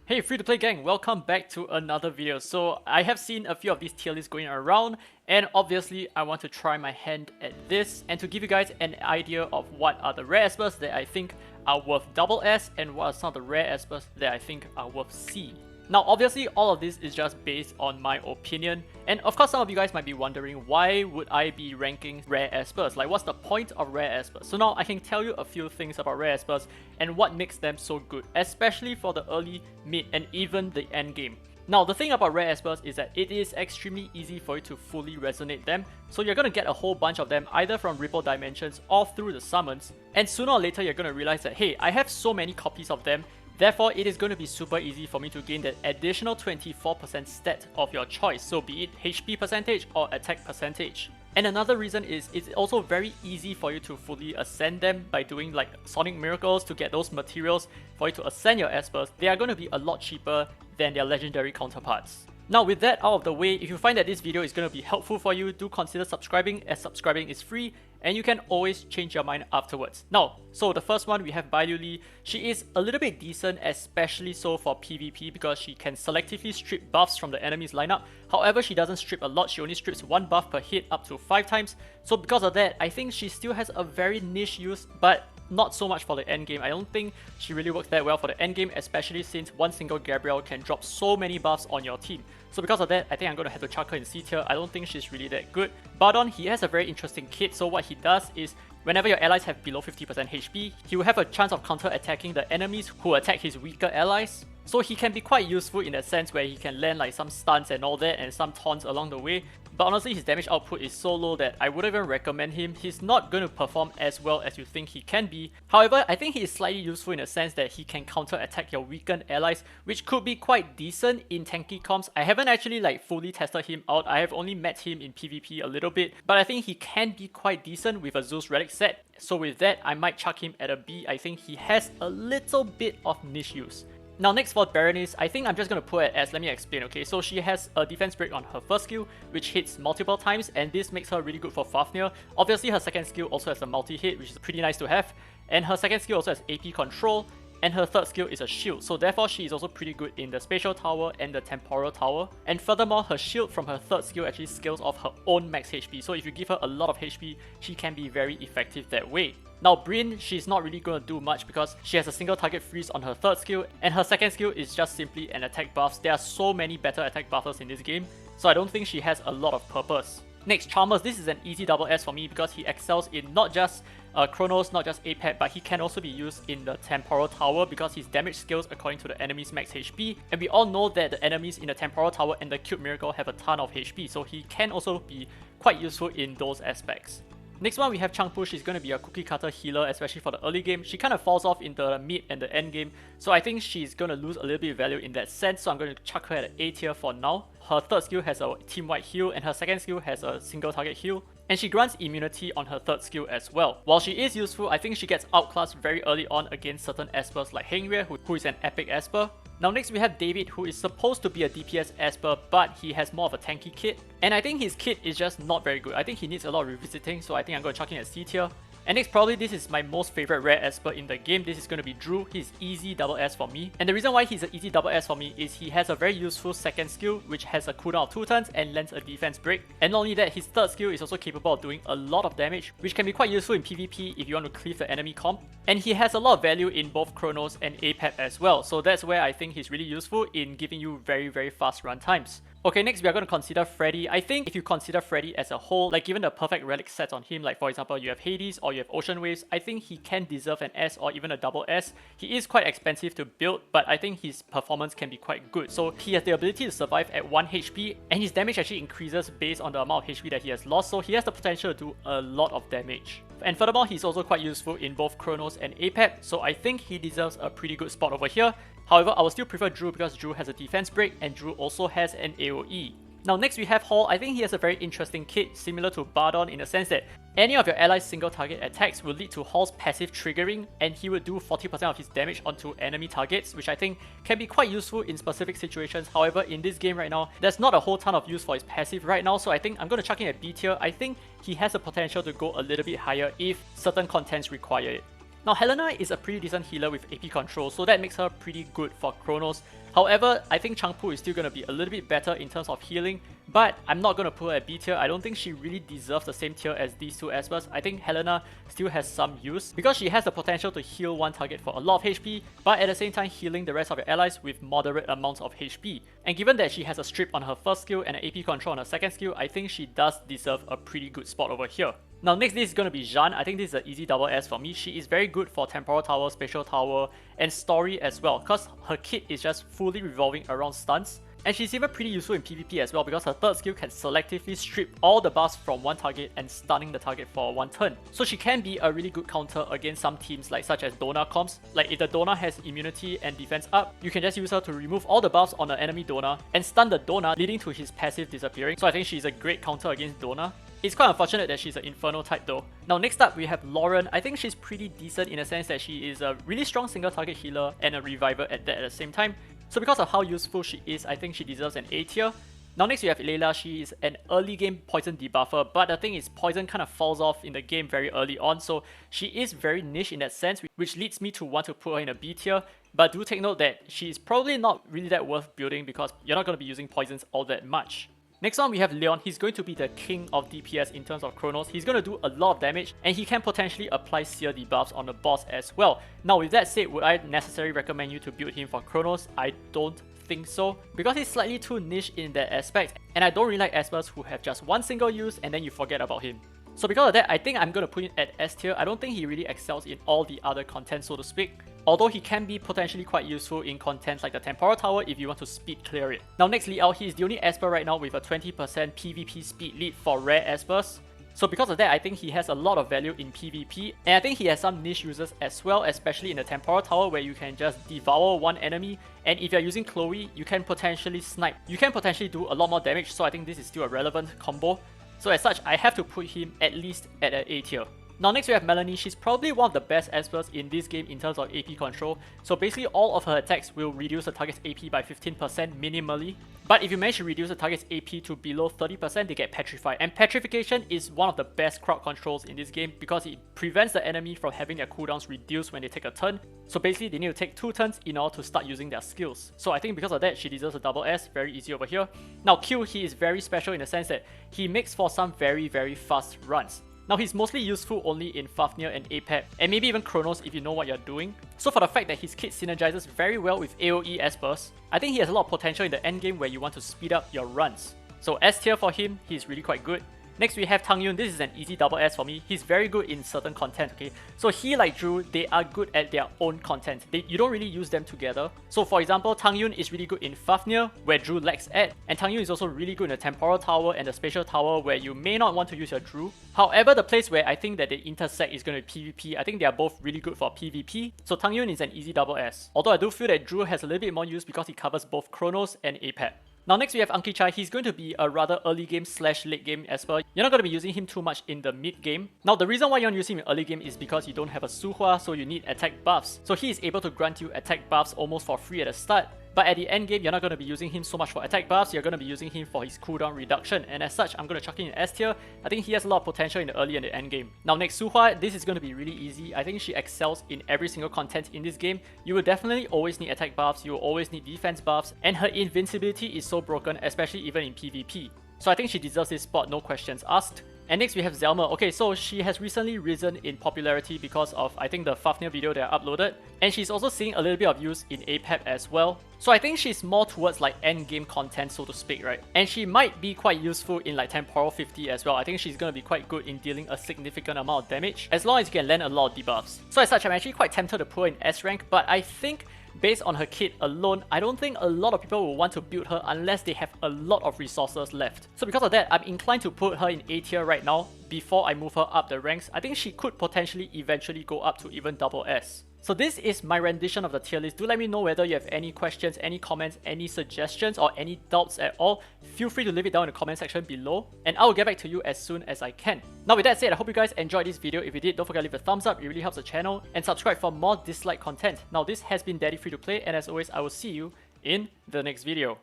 Hey free to play gang, welcome back to another video. So I have seen a few of these tier lists going around and obviously I want to try my hand at this and to give you guys an idea of what are the rare espers that I think are worth double S and what are some of the rare espers that I think are worth C. Now obviously all of this is just based on my opinion, and of course some of you guys might be wondering why would I be ranking rare espers, like what's the point of rare espers? So now I can tell you a few things about rare espers and what makes them so good, especially for the early, mid and even the end game. Now the thing about rare espers is that it is extremely easy for you to fully resonate them, so you're going to get a whole bunch of them either from Ripple Dimensions or through the summons, and sooner or later you're going to realize that hey, I have so many copies of them. Therefore, it is going to be super easy for me to gain that additional 24% stat of your choice, so be it HP percentage or attack percentage. And another reason is it's also very easy for you to fully ascend them by doing like Sonic Miracles to get those materials for you to ascend your espers. They are going to be a lot cheaper than their legendary counterparts. Now with that out of the way, if you find that this video is going to be helpful for you, do consider subscribing, as subscribing is free and you can always change your mind afterwards. Now, so the first one we have Liuli. She is a little bit decent, especially so for PvP because she can selectively strip buffs from the enemy's lineup. However, she doesn't strip a lot, she only strips 1 buff per hit up to 5 times. So because of that, I think she still has a very niche use, but not so much for the end game. I don't think she really works that well for the end game, especially since one single Gabriel can drop so many buffs on your team. So because of that, I think I'm going to have to chuck her in C tier. I don't think she's really that good. Bardon, he has a very interesting kit. So what he does is whenever your allies have below 50% HP, he will have a chance of counter-attacking the enemies who attack his weaker allies. So he can be quite useful in that sense where he can land like some stuns and all that and some taunts along the way. But honestly, his damage output is so low that I wouldn't even recommend him. He's not going to perform as well as you think he can be. However, I think he is slightly useful in the sense that he can counter-attack your weakened allies, which could be quite decent in tanky comps. I haven't actually like fully tested him out. I have only met him in PvP a little bit, but I think he can be quite decent with a Zeus Relic set. So with that, I might chuck him at a B. I think he has a little bit of niche use. Now next for Berenice, I think I'm just going to put it as, let me explain, okay? So she has a defense break on her first skill, which hits multiple times, and this makes her really good for Fafnir. Obviously her second skill also has a multi-hit, which is pretty nice to have, and her second skill also has AP control, and her third skill is a shield, so therefore she is also pretty good in the spatial tower and the temporal tower. And furthermore, her shield from her third skill actually scales off her own max HP, so if you give her a lot of HP, she can be very effective that way. Now Brynn, she's not really going to do much because she has a single target freeze on her third skill, and her second skill is just simply an attack buff. There are so many better attack buffers in this game, so I don't think she has a lot of purpose. Next, Chalmer, this is an easy double S for me because he excels in not just Chronos, not just APET, but he can also be used in the Temporal Tower because his damage scales according to the enemy's max HP, and we all know that the enemies in the Temporal Tower and the Cube Miracle have a ton of HP, so he can also be quite useful in those aspects. Next one we have Chang Pu. She's going to be a cookie cutter healer, especially for the early game. She kind of falls off in the mid and the end game, so I think she's going to lose a little bit of value in that sense, so I'm going to chuck her at an A tier for now. Her third skill has a team-wide heal, and her second skill has a single target heal. And she grants immunity on her third skill as well. While she is useful, I think she gets outclassed very early on against certain espers like Fenrir, who is an epic esper. Now next we have David, who is supposed to be a DPS esper, but he has more of a tanky kit. And I think his kit is just not very good. I think he needs a lot of revisiting, so I think I'm going to chuck him at C tier. And next, probably this is my most favorite rare esper in the game. This is going to be Drew. He's easy double S for me. And the reason why he's an easy double S for me is he has a very useful second skill, which has a cooldown of 2 turns and lands a defense break. And not only that, his third skill is also capable of doing a lot of damage, which can be quite useful in PvP if you want to cleave the enemy comp. And he has a lot of value in both Chronos and APEP as well. So that's where I think he's really useful in giving you very, very fast run times. Okay, next we are going to consider Freddy. I think if you consider Freddy as a whole, like given the perfect relic sets on him, like for example you have Hades or you have Ocean Waves, I think he can deserve an S or even a double S. He is quite expensive to build, but I think his performance can be quite good. So he has the ability to survive at 1 HP, and his damage actually increases based on the amount of HP that he has lost, so he has the potential to do a lot of damage. And furthermore, he's also quite useful in both Chronos and APEP, so I think he deserves a pretty good spot over here. However, I will still prefer Drew because Drew has a defense break and Drew also has an AoE. Now next we have Hall. I think he has a very interesting kit similar to Bardon in the sense that any of your allies' single target attacks will lead to Hall's passive triggering, and he would do 40% of his damage onto enemy targets, which I think can be quite useful in specific situations. However, in this game right now, there's not a whole ton of use for his passive right now, so I think I'm going to chuck him at B tier. I think he has the potential to go a little bit higher if certain contents require it. Now Helena is a pretty decent healer with AP control, so that makes her pretty good for Chronos. However, I think Chang Pu is still going to be a little bit better in terms of healing, but I'm not going to put her at B tier. I don't think she really deserves the same tier as these two espers. I think Helena still has some use because she has the potential to heal one target for a lot of HP, but at the same time healing the rest of your allies with moderate amounts of HP. And given that she has a strip on her first skill and an AP control on her second skill, I think she does deserve a pretty good spot over here. Now next this is going to be Jeanne. I think this is an easy double S for me. She is very good for Temporal Tower, Spatial Tower, and Story as well, because her kit is just fully revolving around stuns. And she's even pretty useful in PvP as well because her third skill can selectively strip all the buffs from one target and stunning the target for one turn. So she can be a really good counter against some teams like such as Dona comps. Like if the Dona has immunity and defense up, you can just use her to remove all the buffs on the enemy Dona and stun the Dona, leading to his passive disappearing. So I think she's a great counter against Dona. It's quite unfortunate that she's an Inferno type though. Now next up we have Lauren. I think she's pretty decent in the sense that she is a really strong single target healer and a reviver at the same time. So because of how useful she is, I think she deserves an A tier. Now next we have Layla. She is an early game poison debuffer, but the thing is poison kind of falls off in the game very early on, so she is very niche in that sense, which leads me to want to put her in a B tier. But do take note that she's probably not really that worth building because you're not going to be using poisons all that much. Next one we have Leon. He's going to be the king of DPS in terms of Chronos. He's going to do a lot of damage and he can potentially apply seer debuffs on the boss as well. Now with that said, would I necessarily recommend you to build him for Chronos? I don't think so, because he's slightly too niche in that aspect, and I don't really like espers who have just one single use and then you forget about him. So because of that, I think I'm going to put him at S tier. I don't think he really excels in all the other content, so to speak. Although he can be potentially quite useful in content like the Temporal Tower if you want to speed clear it. Now next Liao, he is the only esper right now with a 20% PvP speed lead for rare espers. So because of that, I think he has a lot of value in PvP, and I think he has some niche uses as well, especially in the Temporal Tower where you can just devour one enemy, and if you're using Chloe, you can potentially snipe. You can potentially do a lot more damage, so I think this is still a relevant combo. So as such, I have to put him at least at an A tier. Now next we have Melanie. She's probably one of the best espers in this game in terms of AP control. So basically all of her attacks will reduce the target's AP by 15% minimally. But if you manage to reduce the target's AP to below 30%, they get petrified. And petrification is one of the best crowd controls in this game because it prevents the enemy from having their cooldowns reduced when they take a turn. So basically they need to take 2 turns in order to start using their skills. So I think because of that, she deserves a double S, very easy over here. Now Q, he is very special in the sense that he makes for some very fast runs. Now he's mostly useful only in Fafnir and APEP, and maybe even Chronos if you know what you're doing. So for the fact that his kit synergizes very well with AoE espers, I think he has a lot of potential in the endgame where you want to speed up your runs. So S tier for him, he's really quite good. Next we have Tang. This is an easy double S for me. He's very good in certain content, okay? So he, like Drew, they are good at their own content. You don't really use them together. So for example, Tang is really good in Fafnir, where Drew lacks at, and Tang is also really good in the Temporal Tower and the Spatial Tower, where you may not want to use your Drew. However, the place where I think that they intersect is going to be PvP. I think they are both really good for PvP. So Tang is an easy double S. Although I do feel that Drew has a little bit more use because he covers both Chronos and APEP. Now next we have Unky Chai. He's going to be a rather early game / late game esper. You're not going to be using him too much in the mid game. Now the reason why you want to use him in early game is because you don't have a Suhua, so you need attack buffs. So he is able to grant you attack buffs almost for free at the start. But at the end game, you're not going to be using him so much for attack buffs, you're going to be using him for his cooldown reduction, and as such, I'm going to chuck in an S tier. I think he has a lot of potential in the early and the end game. Now next, Suhua, this is going to be really easy. I think she excels in every single content in this game. You will definitely always need attack buffs, you will always need defense buffs, and her invincibility is so broken, especially even in PvP. So I think she deserves this spot, no questions asked. And next we have Zelmer. Okay, so she has recently risen in popularity because of, I think, the Fafnir video that I uploaded. And she's also seeing a little bit of use in APEP as well. So I think she's more towards like end game content, so to speak, right? And she might be quite useful in like Temporal 50 as well. I think she's going to be quite good in dealing a significant amount of damage, as long as you can land a lot of debuffs. So as such, I'm actually quite tempted to put her in S rank, but I think based on her kit alone, I don't think a lot of people will want to build her unless they have a lot of resources left. So because of that, I'm inclined to put her in A tier right now before I move her up the ranks. I think she could potentially eventually go up to even double S. So this is my rendition of the tier list. Do let me know whether you have any questions, any comments, any suggestions, or any doubts at all. Feel free to leave it down in the comment section below, and I will get back to you as soon as I can. Now with that said, I hope you guys enjoyed this video. If you did, don't forget to leave a thumbs up, it really helps the channel, and subscribe for more Dislyte content. Now this has been Daddy Free to Play, and as always, I will see you in the next video.